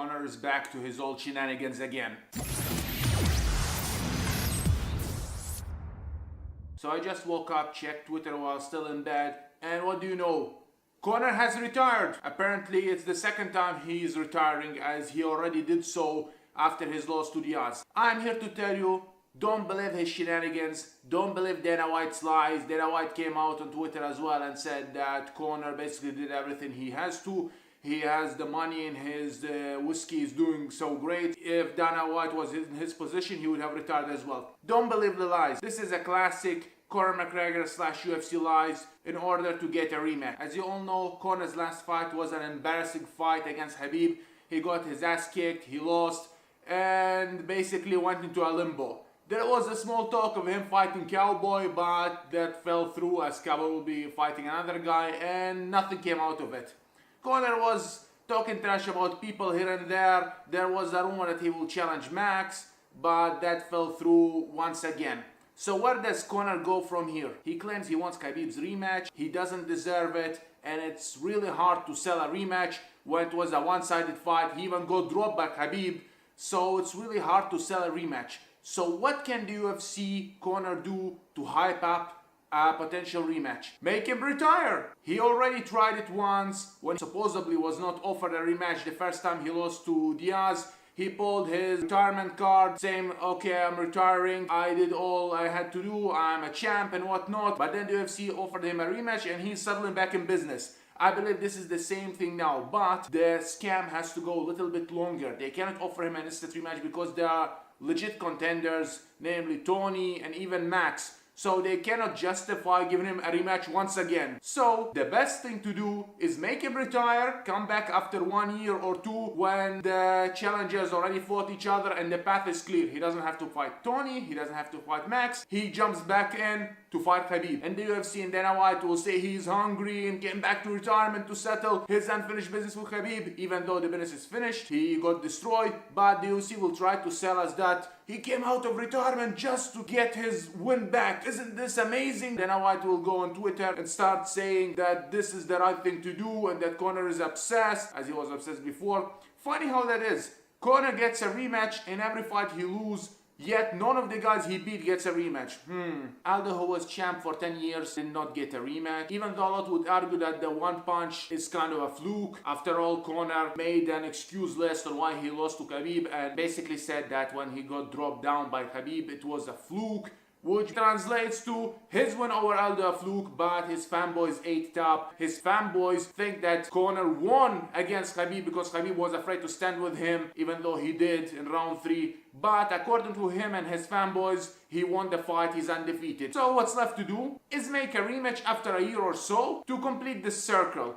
Conor is back to his old shenanigans again. So I just woke up, checked Twitter while still in bed, and what do you know? Conor has retired. Apparently it's the second time he is retiring, as he already did so after his loss to Diaz. I'm here to tell you, don't believe his shenanigans. Don't believe Dana White's lies. Dana White came out on Twitter as well and said that Conor basically did everything he has to. He has the money in his whiskey is doing so great. If Dana White was in his position, he would have retired as well. Don't believe the lies. This is a classic Conor McGregor / UFC lies in order to get a rematch. As you all know, Conor's last fight was an embarrassing fight against Khabib. He got his ass kicked, he lost, and basically went into a limbo. There was a small talk of him fighting Cowboy, but that fell through as Cowboy will be fighting another guy, and nothing came out of it. Conor was talking trash about people here and there. There was a rumor that he will challenge Max, but that fell through once again. So where does Conor go from here? He claims he wants Khabib's rematch. He doesn't deserve it, and it's really hard to sell a rematch when it was a one-sided fight. He even got dropped by Khabib, so it's really hard to sell a rematch. So what can the UFC Conor do to hype up a potential rematch? Make him retire. He already tried it once when supposedly was not offered a rematch the first time he lost to Diaz. He pulled his retirement card saying, okay, I'm retiring, I did all I had to do, I'm a champ and whatnot. But then the UFC offered him a rematch and he's suddenly back in business. I believe this is the same thing now, but the scam has to go a little bit longer. They cannot offer him an instant rematch because there are legit contenders, namely Tony and even Max. So they cannot justify giving him a rematch once again. So the best thing to do is make him retire, come back after 1 year or two when the challengers already fought each other and the path is clear. He doesn't have to fight Tony, he doesn't have to fight Max. He jumps back in to fight Khabib. And the UFC and Dana White will say he's hungry and came back to retirement to settle his unfinished business with Khabib. Even though the business is finished, he got destroyed. But the UFC will try to sell us that he came out of retirement just to get his win back. Isn't this amazing? Dana White will go on Twitter and start saying that this is the right thing to do and that Conor is obsessed, as he was obsessed before. Funny how that is. Conor gets a rematch in every fight he loses, yet none of the guys he beat gets a rematch. Aldo, who was champ for 10 years, did not get a rematch. Even though a lot would argue that the one punch is kind of a fluke. After all, Conor made an excuse list on why he lost to Khabib and basically said that when he got dropped down by Khabib, it was a fluke, which translates to his win over Aldo a fluke, but his fanboys ate it up. His fanboys think that Conor won against Khabib because Khabib was afraid to stand with him, even though he did in round 3. But according to him and his fanboys, he won the fight, he's undefeated. So what's left to do is make a rematch after a year or so to complete this circle.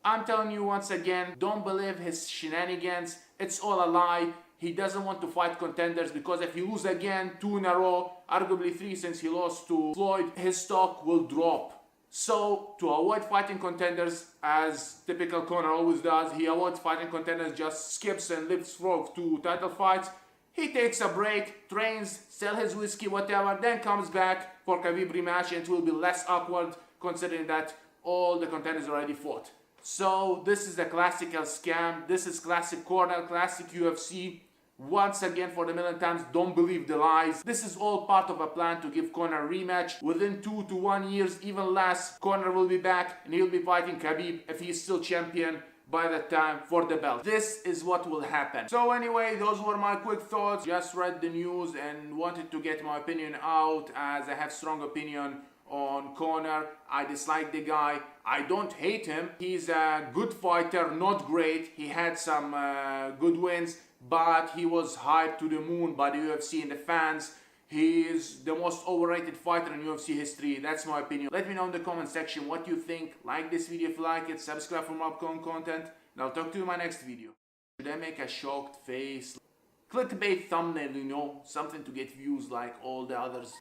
I'm telling you once again, don't believe his shenanigans. It's all a lie. He doesn't want to fight contenders because if he loses again 2 in a row, arguably 3 since he lost to Floyd, his stock will drop. So to avoid fighting contenders, as typical Conor always does, he avoids fighting contenders, just skips and lives for 2 title fights. He takes a break, trains, sells his whiskey, whatever, then comes back for Khabib rematch and it will be less awkward considering that all the contenders already fought. So this is the classical scam. This is classic Conor, classic UFC. Once again, for the millionth time, don't believe the lies. This is all part of a plan to give Conor a rematch. Within 2 to 1 years, even less, Conor will be back and he'll be fighting Khabib if he's still champion by that time for the belt. This is what will happen. So anyway, those were my quick thoughts. Just read the news and wanted to get my opinion out, as I have strong opinion on Conor. I dislike the guy. I don't hate him. He's a good fighter, not great. He had some good wins, but he was hyped to the moon by the UFC and the fans. He is the most overrated fighter in UFC history. That's my opinion. Let me know in the comment section what you think. Like this video if you like it. Subscribe for more upcoming content. And I'll talk to you in my next video. Should I make a shocked face? Clickbait thumbnail, you know? Something to get views like all the others.